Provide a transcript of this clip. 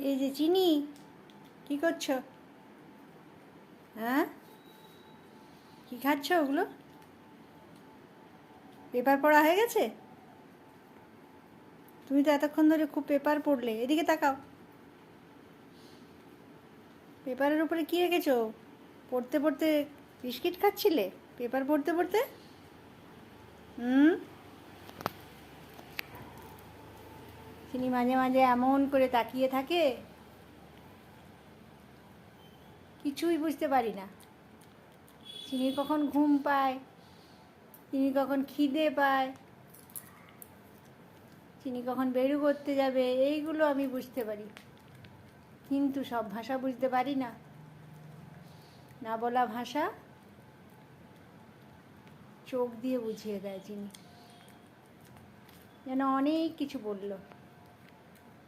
এই যে চিনি, কি করছো? হ্যাঁ, কি খাচ্ছ ওগুলো? পেপার পড়া হয়ে গেছে? তুমি তো এতক্ষণ ধরে খুব পেপার পড়লে। এদিকে তাকাও। পেপারের উপরে কি রেখেছো? পড়তে পড়তে বিস্কিট খাচ্ছিলে পেপার পড়তে পড়তে? হুম। চিনি মাঝে মাঝে এমন করে তাকিয়ে থাকে, কিছুই বুঝতে পারি না। চিনি কখন ঘুম পায়, চিনি কখন খিদে পায়, চিনি কখন বেরু করতে যাবে, এইগুলো আমি বুঝতে পারি, কিন্তু সব ভাষা বুঝতে পারি না। না বলা ভাষা চোখ দিয়ে বুঝিয়ে দেয় চিনি, যেন অনেক কিছু বললো।